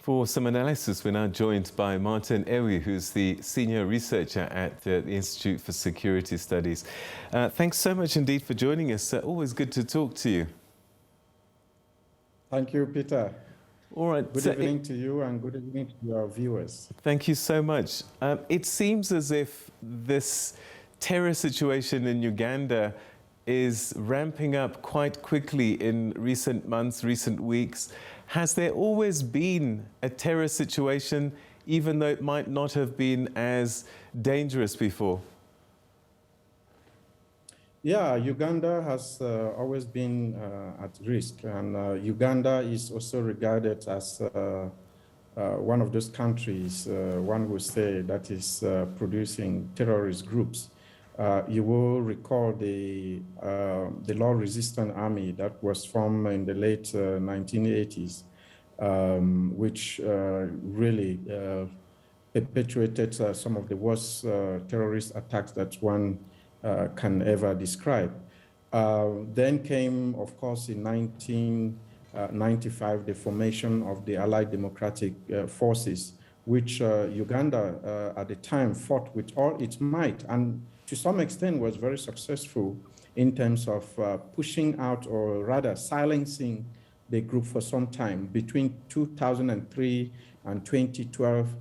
For some analysis, we're now joined by Martin Ewi, who's the Senior Researcher at the Institute for Security Studies. Thanks so much indeed for joining us. Always good to talk to you. Thank you, Peter. All right. Good evening to you and good evening to your viewers. Thank you so much. It seems as if this terror situation in Uganda is ramping up quite quickly in recent months, recent weeks. Has there always been a terror situation, even though it might not have been as dangerous before? Yeah, Uganda has always been at risk, and Uganda is also regarded as one of those countries, one would say, that is producing terrorist groups. You will recall the law-resistant army that was formed in the late 1980s, which really perpetuated some of the worst terrorist attacks that one can ever describe. Then came, of course, in 1995, the formation of the Allied Democratic Forces, which Uganda at the time fought with all its might, and to some extent was very successful in terms of pushing out, or rather silencing, the group for some time. Between 2003 and 2012,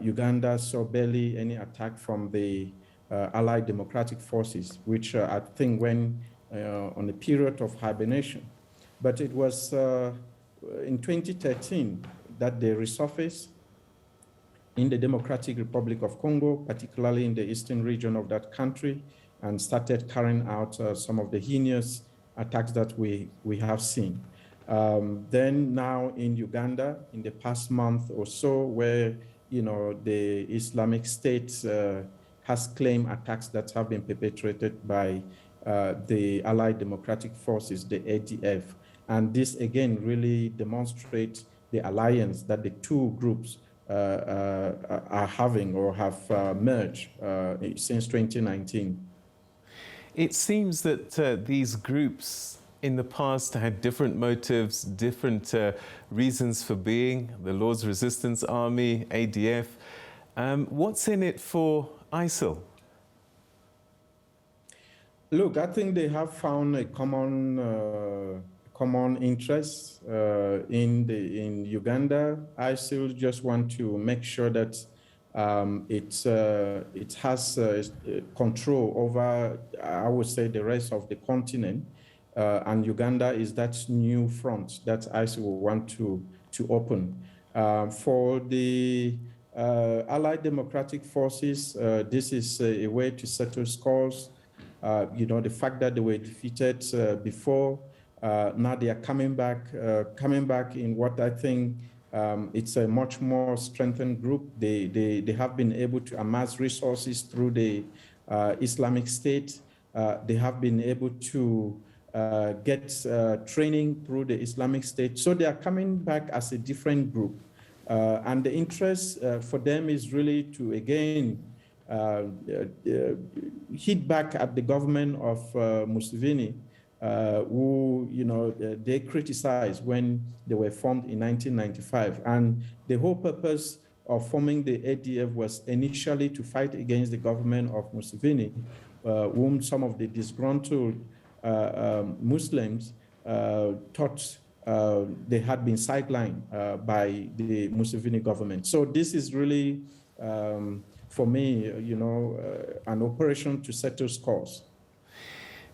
Uganda saw barely any attack from the Allied Democratic Forces, which I think went on a period of hibernation. But it was in 2013 that they resurfaced in the Democratic Republic of Congo, particularly in the eastern region of that country, and started carrying out some of the heinous attacks that we have seen. Then now in Uganda, in the past month or so, where the Islamic State has claimed attacks that have been perpetrated by the Allied Democratic Forces, the ADF. And this again really demonstrates the alliance that the two groups are having or have merged since 2019. It seems that these groups in the past had different motives, different reasons for being, the Lord's Resistance Army, ADF. What's in it for ISIL? Look, I think they have found a common interest in Uganda. ISIL just want to make sure that it has control over, I would say, the rest of the continent. And Uganda is that new front that ISIL will want to open. For the Allied Democratic Forces, this is a way to settle scores. The fact that they were defeated before, now they are coming back in what I think it's a much more strengthened group. They have been able to amass resources through the Islamic State. They have been able to get training through the Islamic State. So they are coming back as a different group. And the interest for them is really to, again, hit back at the government of Museveni, who they criticized when they were formed in 1995. And the whole purpose of forming the ADF was initially to fight against the government of Museveni, whom some of the disgruntled Muslims thought they had been sidelined by the Museveni government. So this is really, for me, an operation to settle scores.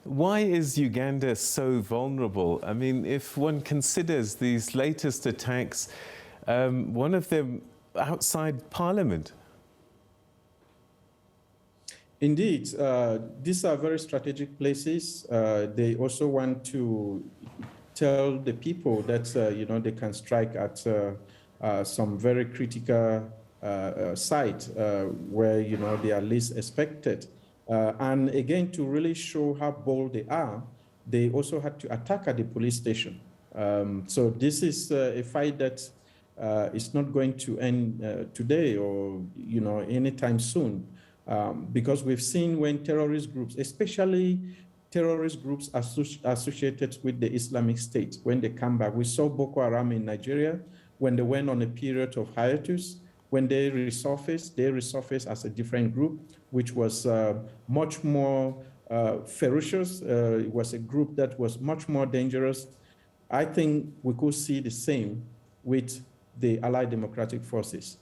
Why is Uganda so vulnerable? I mean, if one considers these latest attacks, one of them outside Parliament. Indeed, these are very strategic places. They also want to tell the people that, they can strike at some very critical site where, they are least expected. And again, to really show how bold they are, they also had to attack at the police station. So this is a fight that is not going to end today or, anytime soon. Because we've seen when terrorist groups, especially terrorist groups associated with the Islamic State, when they come back. We saw Boko Haram in Nigeria, When they went on a period of hiatus, when they resurfaced as a different group, which was much more ferocious. It was a group that was much more dangerous. I think we could see the same with the Allied Democratic Forces.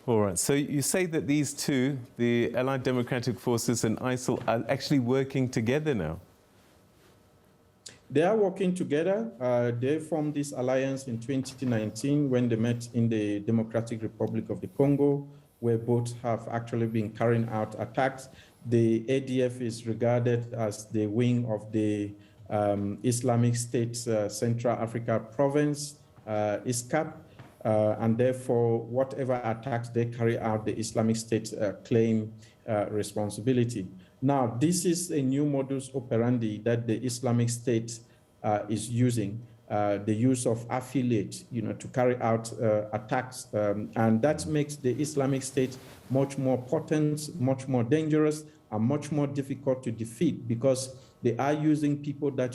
All right, so you say that these two, the Allied Democratic Forces and ISIL, are actually working together now? They are working together. They formed this alliance in 2019 when they met in the Democratic Republic of the Congo, where both have actually been carrying out attacks. The ADF is regarded as the wing of the Islamic State Central Africa Province, ISCAP, and therefore whatever attacks they carry out, the Islamic State claim responsibility. Now, this is a new modus operandi that the Islamic State is using, the use of affiliates, to carry out attacks. And that makes the Islamic State much more potent, much more dangerous, and much more difficult to defeat because they are using people that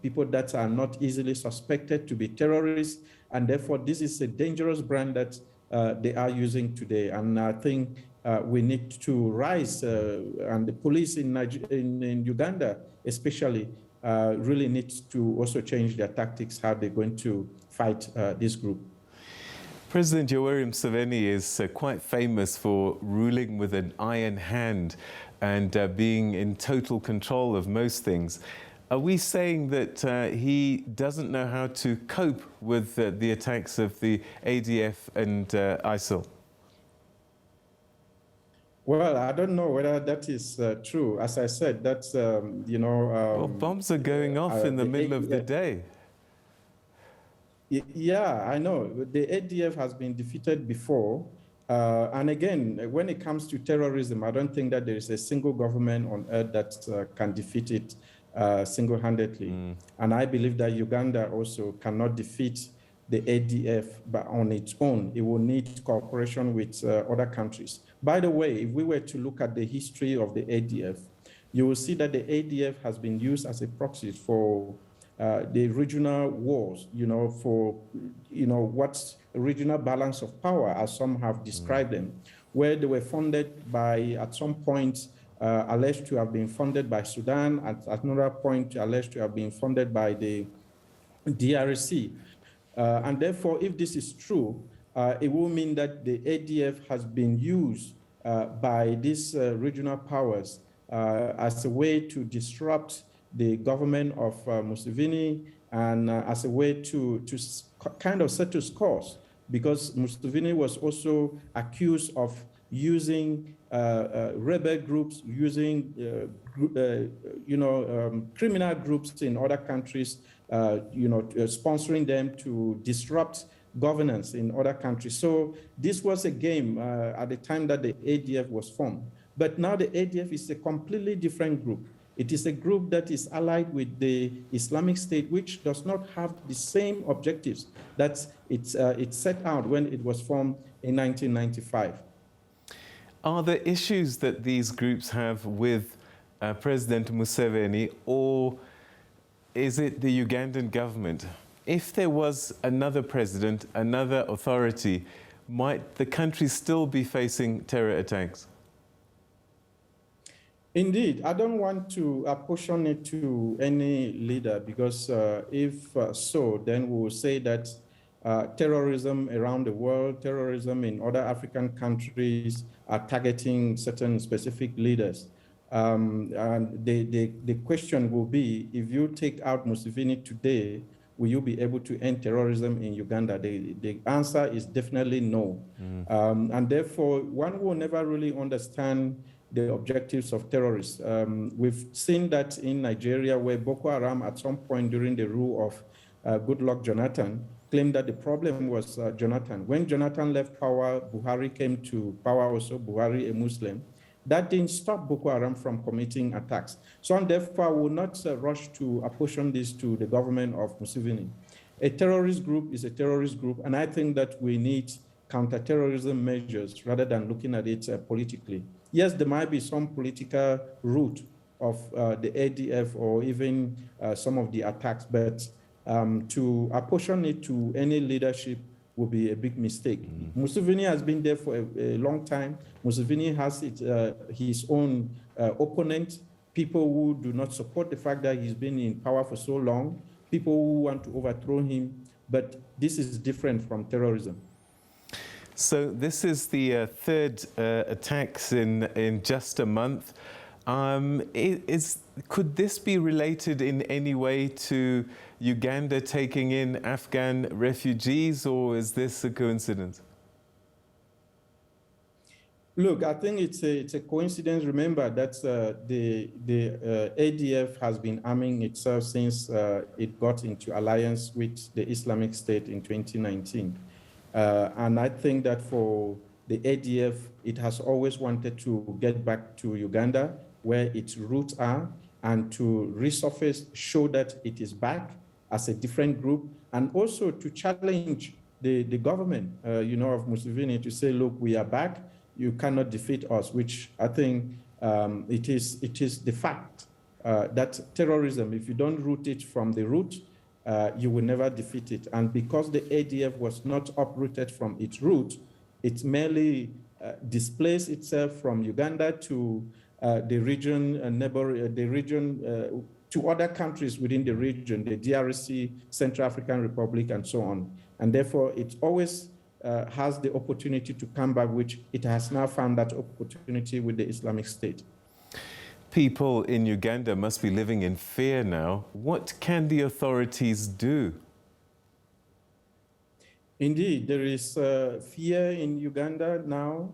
people that are not easily suspected to be terrorists. And therefore, this is a dangerous brand that they are using today. And I think we need to rise, and the police in Uganda especially really need to also change their tactics, how they're going to fight this group. President Yoweri Museveni is quite famous for ruling with an iron hand and being in total control of most things. Are we saying that he doesn't know how to cope with the attacks of the ADF and ISIL? Well, I don't know whether that is true. As I said, that's, well, bombs are going off in the middle of the day. Yeah, I know. The ADF has been defeated before. And again, when it comes to terrorism, I don't think that there is a single government on earth that can defeat it single-handedly. And I believe that Uganda also cannot defeat the ADF but on its own. It will need cooperation with other countries. By the way, if we were to look at the history of the ADF, you will see that the ADF has been used as a proxy for the regional wars, for, what's regional balance of power, as some have described them, where they were funded by, at some point, alleged to have been funded by Sudan, at another point, alleged to have been funded by the DRC. And therefore, if this is true, it will mean that the ADF has been used by these regional powers as a way to disrupt the government of Museveni and as a way to kind of settle scores, because Museveni was also accused of using rebel groups, using criminal groups in other countries, sponsoring them to disrupt governance in other countries. So this was a game at the time that the ADF was formed. But now the ADF is a completely different group. It is a group that is allied with the Islamic State, which does not have the same objectives that it set out when it was formed in 1995. Are there issues that these groups have with President Museveni, or is it the Ugandan government? If there was another president, another authority, might the country still be facing terror attacks? Indeed, I don't want to apportion it to any leader, because if so, then we will say that terrorism around the world, terrorism in other African countries are targeting certain specific leaders. And the question will be, if you take out Museveni today, will you be able to end terrorism in Uganda? The answer is definitely no. And therefore, one will never really understand the objectives of terrorists. We've seen that in Nigeria, where Boko Haram at some point during the rule of Goodluck Jonathan claimed that the problem was Jonathan. When Jonathan left power, Buhari came to power also, Buhari, a Muslim. That didn't stop Boko Haram from committing attacks. So and therefore, I will not rush to apportion this to the government of Museveni. A terrorist group is a terrorist group, and I think that we need counterterrorism measures rather than looking at it politically. Yes, there might be some political root of the ADF or even some of the attacks, but To apportion it to any leadership would be a big mistake. Museveni has been there for a long time. Museveni has his own opponent, people who do not support the fact that he's been in power for so long, people who want to overthrow him, but this is different from terrorism. So this is the third attacks in just a month. Could this be related in any way to Uganda taking in Afghan refugees, or is this a coincidence? Look, I think it's a coincidence. Remember that the ADF has been arming itself since it got into alliance with the Islamic State in 2019. And I think that for the ADF, it has always wanted to get back to Uganda, where its roots are, and to resurface, show that it is back as a different group, and also to challenge the government, of Museveni, to say, look, we are back, you cannot defeat us, which I think it is the fact that terrorism, if you don't root it from the root, you will never defeat it. And because the ADF was not uprooted from its root, it merely displaced itself from Uganda to the region, to other countries within the region, the DRC, Central African Republic, and so on. And therefore, it always has the opportunity to come back, which it has now found that opportunity with the Islamic State. People in Uganda must be living in fear now. What can the authorities do? Indeed, there is fear in Uganda now.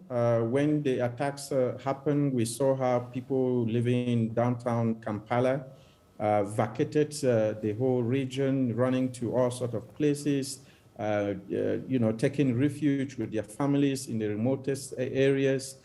When the attacks happened, we saw how people living in downtown Kampala vacated the whole region, running to all sorts of places, taking refuge with their families in the remotest areas.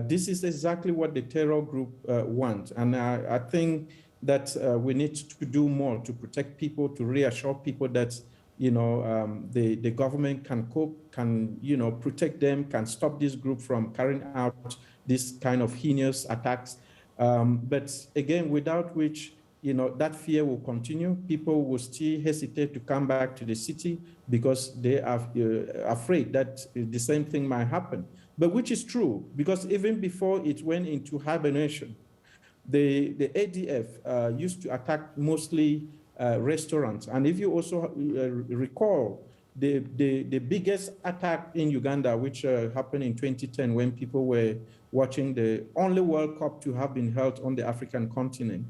This is exactly what the terror group want. And I think that we need to do more to protect people, to reassure people that the government can cope, can protect them, can stop this group from carrying out this kind of heinous attacks. But again, without which that fear will continue. People will still hesitate to come back to the city because they are afraid that the same thing might happen. But which is true, because even before it went into hibernation, the ADF used to attack mostly restaurants. And if you also recall, the biggest attack in Uganda, which happened in 2010 when people were watching the only World Cup to have been held on the African continent,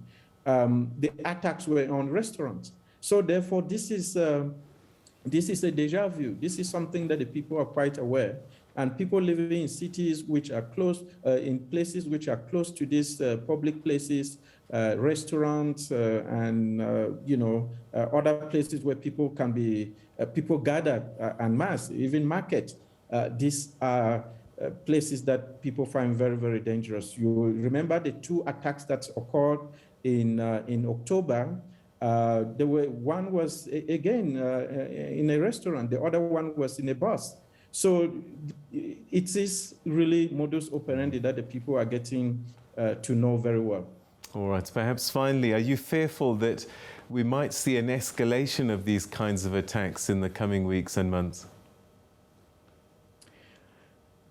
the attacks were on restaurants. So therefore, this is a deja vu. This is something that the people are quite aware. And people living in cities which are close, in places which are close to these public places, restaurants, and other places where people can be, people gather en masse, even markets. These are places that people find very, very dangerous. You remember the two attacks that occurred in October. One was again in a restaurant. The other one was in a bus. So it is really modus operandi that the people are getting to know very well. All right. Perhaps finally, are you fearful that we might see an escalation of these kinds of attacks in the coming weeks and months?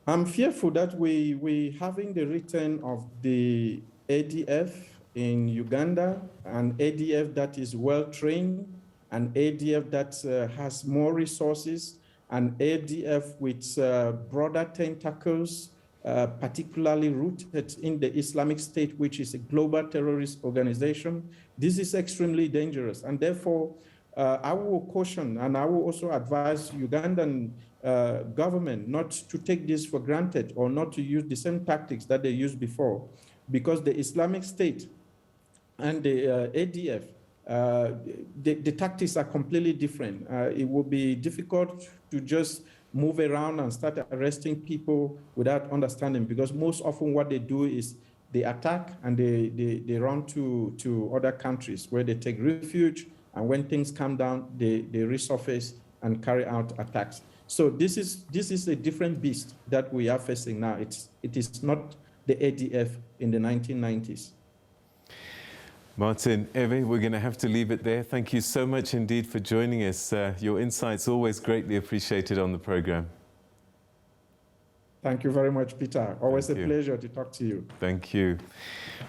I'm fearful that we having the return of the ADF in Uganda, an ADF that is well-trained, an ADF that has more resources, an ADF with broader tentacles, particularly rooted in the Islamic State, which is a global terrorist organization. This is extremely dangerous. And therefore, I will caution and I will also advise Ugandan government not to take this for granted or not to use the same tactics that they used before, because the Islamic State and the ADF, the tactics are completely different. It will be difficult to just move around and start arresting people without understanding, because most often what they do is they attack and they run to other countries where they take refuge, and when things calm down, they resurface and carry out attacks. So this is a different beast that we are facing now. It is not the ADF in the 1990s. Martin Ewi, we're going to have to leave it there. Thank you so much indeed for joining us. Your insights always greatly appreciated on the program. Thank you very much, Peter. Always a pleasure to talk to you. Thank you.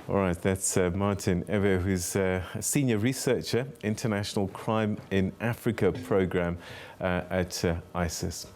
All right, that's Martin Ewi, who's a Senior Researcher, International Crime in Africa Program at ISIS.